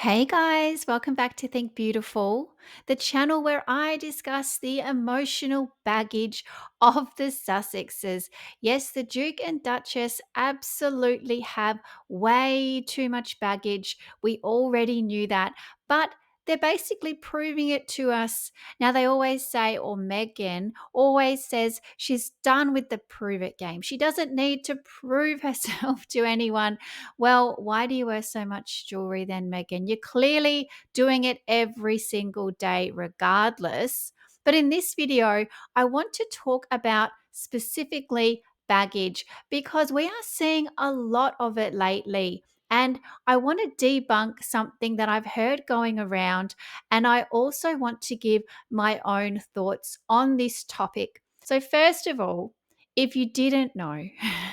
Hey guys, welcome back to Think Beautiful, the channel where I discuss the emotional baggage of the Sussexes. Yes, the Duke and Duchess absolutely have way too much baggage. We already knew that, but they're basically proving it to us. Now, they always say, or Meghan always says, she's done with the prove it game. She doesn't need to prove herself to anyone. Well, why do you wear so much jewelry then, Megan? You're clearly doing it every single day, regardless. But in this video, I want to talk about specifically baggage because we are seeing a lot of it lately. And I want to debunk something that I've heard going around. And I also want to give my own thoughts on this topic. So, first of all, if you didn't know,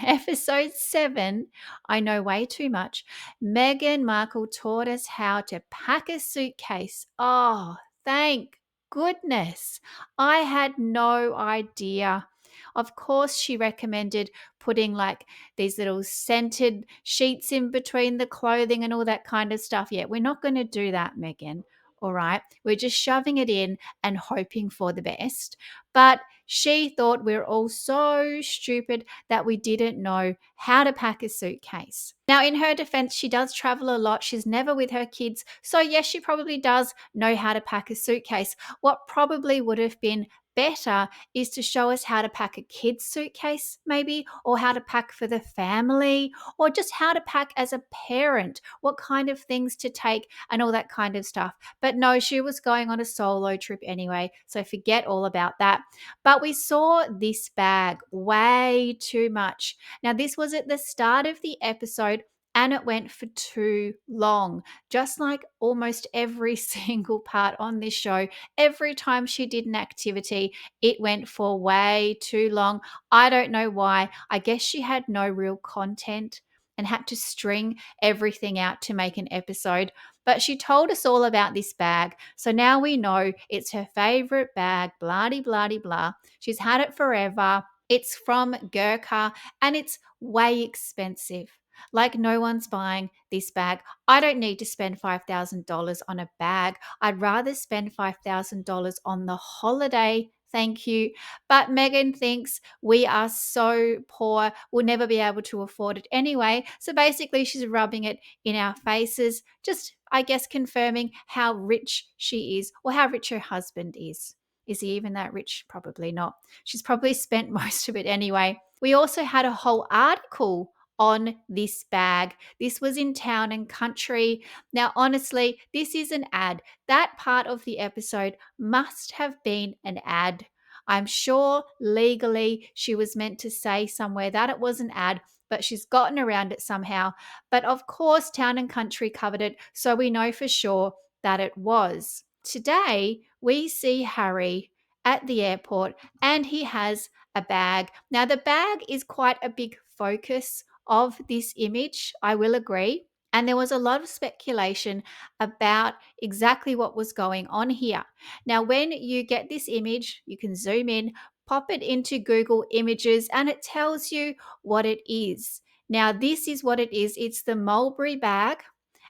episode 7, I know way too much. Meghan Markle taught us how to pack a suitcase. Oh, thank goodness. I had no idea. Of course, she recommended putting like these little scented sheets in between the clothing and all that kind of stuff. Yeah, we're not going to do that, Meghan. All right. We're just shoving it in and hoping for the best. But she thought we're all so stupid that we didn't know how to pack a suitcase. Now, in her defense, she does travel a lot. She's never with her kids. So, yes, she probably does know how to pack a suitcase. What probably would have been better is to show us how to pack a kid's suitcase, maybe, or how to pack for the family, or just how to pack as a parent, what kind of things to take, and all that kind of stuff. But no, she was going on a solo trip anyway, so forget all about that. But we saw this bag way too much. Now, this was at the start of the episode and it went for too long. Just like almost every single part on this show, every time she did an activity, it went for way too long. I don't know why. I guess she had no real content and had to string everything out to make an episode. But she told us all about this bag. So now we know it's her favorite bag, blah, blah, blah. She's had it forever. It's from Gurkha and it's way expensive. Like, no one's buying this bag. I don't need to spend $5,000 on a bag. I'd rather spend $5,000 on the holiday. Thank you. But Meghan thinks we are so poor, we'll never be able to afford it anyway. So basically, she's rubbing it in our faces, just, I guess, confirming how rich she is or how rich her husband is. Is he even that rich? Probably not. She's probably spent most of it anyway. We also had a whole article on this bag. This was in Town and Country. Now, honestly, this is an ad. That part of the episode must have been an ad. I'm sure legally she was meant to say somewhere that it was an ad, but she's gotten around it somehow. But of course, Town and Country covered it, so we know for sure that it was. Today, we see Harry at the airport and he has a bag. Now, the bag is quite a big focus of this image, I will agree. And there was a lot of speculation about exactly what was going on here. Now, when you get this image, you can zoom in, pop it into Google Images, and it tells you what it is. Now, this is what it is. It's the Mulberry bag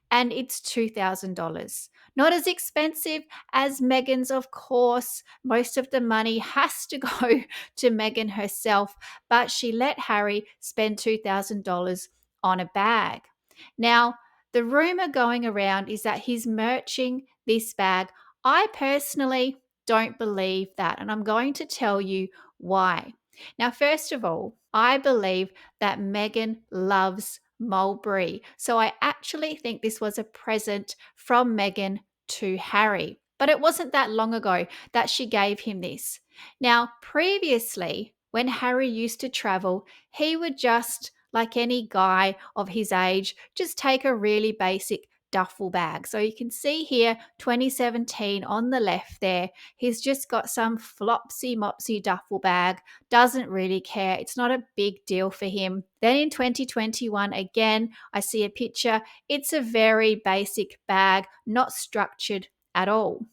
and it's $2,000. Not as expensive as Meghan's, of course. Most of the money has to go to Meghan herself, but she let Harry spend $2,000 on a bag. Now, the rumor going around is that he's merching this bag. I personally don't believe that, and I'm going to tell you why. Now, first of all, I believe that Meghan loves Mulberry. So I actually think this was a present from Meghan to Harry. But it wasn't that long ago that she gave him this. Now, previously, when Harry used to travel, he would just, like any guy of his age, just take a really basic duffel bag. So you can see here 2017 on the left there. He's just got some flopsy mopsy duffel bag, doesn't really care. It's not a big deal for him. Then in 2021, again, I see a picture. It's a very basic bag, not structured at all.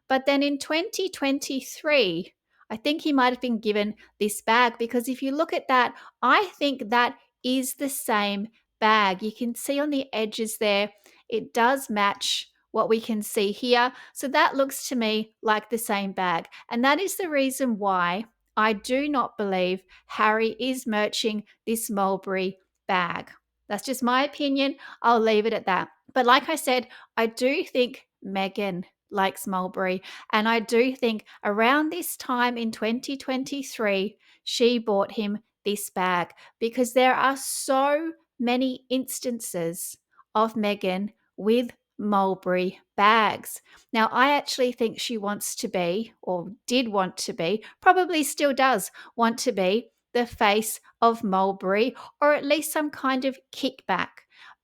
But then in 2023, I think he might have been given this bag because if you look at that, I think that is the same bag. You can see on the edges there, it does match what we can see here. So that looks to me like the same bag. And that is the reason why I do not believe Harry is merching this Mulberry bag. That's just my opinion. I'll leave it at that. But like I said, I do think Meghan likes Mulberry. And I do think around this time in 2023, she bought him this bag because there are so many instances of Meghan with Mulberry bags. Now, I actually think she wants to be, or did want to be, probably still does want to be, the face of Mulberry, or at least some kind of kickback,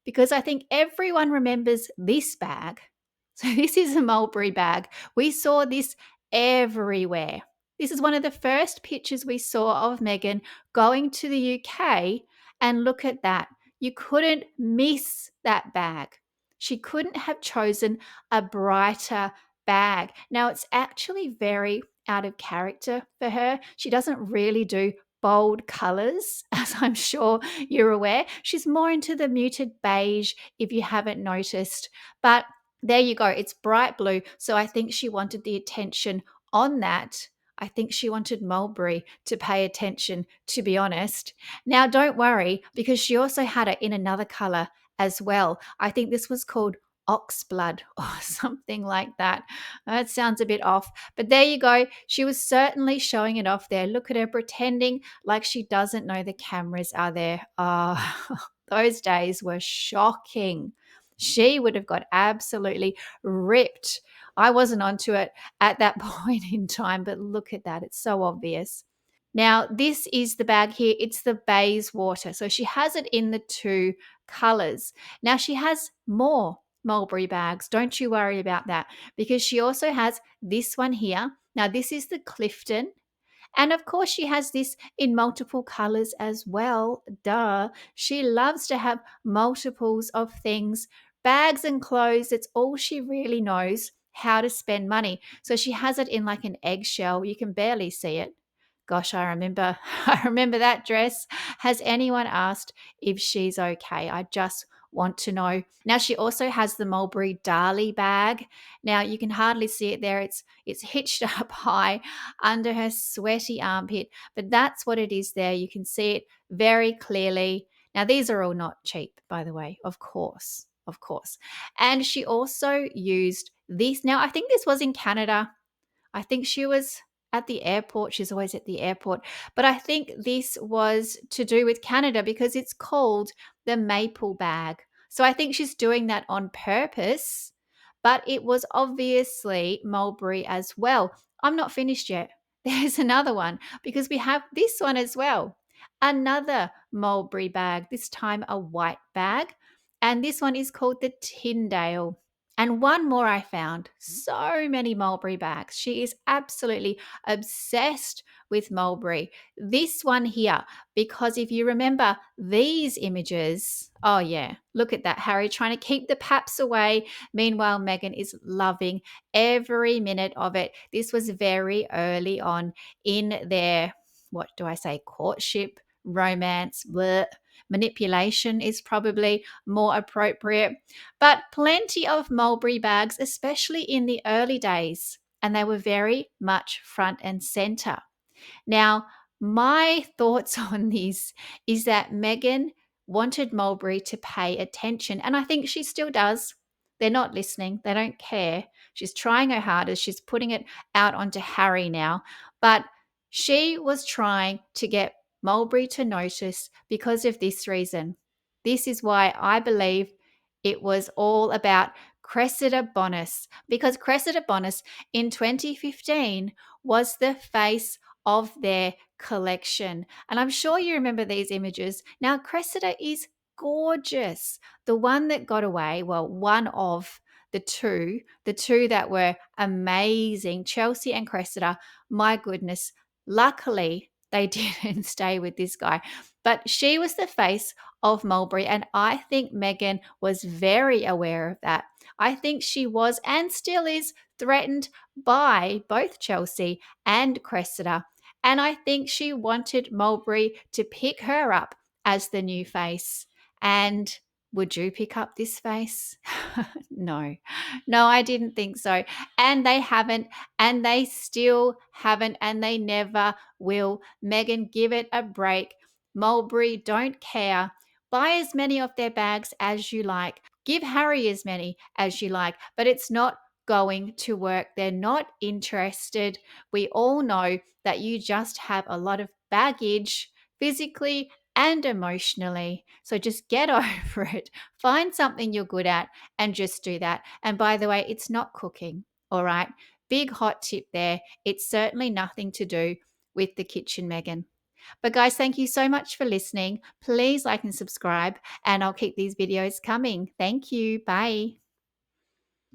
because I think everyone remembers this bag. So, this is a Mulberry bag. We saw this everywhere. This is one of the first pictures we saw of Meghan going to the UK, and look at that. You couldn't miss that bag. She couldn't have chosen a brighter bag. Now, it's actually very out of character for her. She doesn't really do bold colors, as I'm sure you're aware. She's more into the muted beige, if you haven't noticed. But there you go. It's bright blue. So I think she wanted the attention on that. I think she wanted Mulberry to pay attention, to be honest. Now, don't worry, because she also had it in another color as well. I think this was called oxblood or something like that. That sounds a bit off, but there you go. She was certainly showing it off there. Look at her pretending like she doesn't know the cameras are there. Oh, those days were shocking. She would have got absolutely ripped. I wasn't onto it at that point in time, but look at that. It's so obvious. Now, this is the bag here. It's the Bayswater. So she has it in the two colors. Now, she has more Mulberry bags. Don't you worry about that, because she also has this one here. Now, this is the Clifton. And of course, she has this in multiple colors as well. Duh. She loves to have multiples of things. Bags and clothes, it's all she really knows how to spend money. So she has it in like an eggshell. You can barely see it. Gosh, I remember I remember that dress. Has anyone asked if she's okay? I just want to know. Now she also has the Mulberry Darley bag. Now you can hardly see it there. It's hitched up high under her sweaty armpit, but that's what it is there. You can see it very clearly. Now these are all not cheap, by the way, of course. Of course. And she also used this. Now I think this was in Canada. I think she was at the airport. She's always at the airport. But I think this was to do with Canada because it's called the maple bag. So I think she's doing that on purpose. But it was obviously Mulberry as well. I'm not finished yet. There's another one because we have this one as well. Another Mulberry bag, this time a white bag. And this one is called the Tyndale. And one more I found. So many Mulberry bags. She is absolutely obsessed with Mulberry. This one here, because if you remember these images, oh yeah, look at that. Harry trying to keep the paps away. Meanwhile, Meghan is loving every minute of it. This was very early on in their, what do I say, courtship, romance, bleh. Manipulation is probably more appropriate, but plenty of Mulberry bags, especially in the early days, and they were very much front and center. Now, my thoughts on this is that Meghan wanted Mulberry to pay attention, and I think she still does. They're not listening, they don't care. She's trying her hardest, she's putting it out onto Harry now, but she was trying to get Mulberry to notice because of this reason. This is why I believe it was all about Cressida Bonas, because Cressida Bonas in 2015 was the face of their collection. And I'm sure you remember these images. Now, Cressida is gorgeous. The one that got away, well, one of the two that were amazing, Chelsea and Cressida, my goodness, luckily they didn't stay with this guy. But she was the face of Mulberry, and I think Meghan was very aware of that. I think she was and still is threatened by both Chelsea and Cressida. And I think she wanted Mulberry to pick her up as the new face. And Would you pick up this vase? No. No, I didn't think so. And they haven't, and they still haven't, and they never will. Meghan, give it a break. Mulberry, don't care. Buy as many of their bags as you like. Give Harry as many as you like, but it's not going to work. They're not interested. We all know that you just have a lot of baggage physically and emotionally. So just get over it. Find something you're good at and just do that. And by the way, it's not cooking. All right. Big hot tip there. It's certainly nothing to do with the kitchen, Meghan. But guys, thank you so much for listening. Please like and subscribe, and I'll keep these videos coming. Thank you. Bye.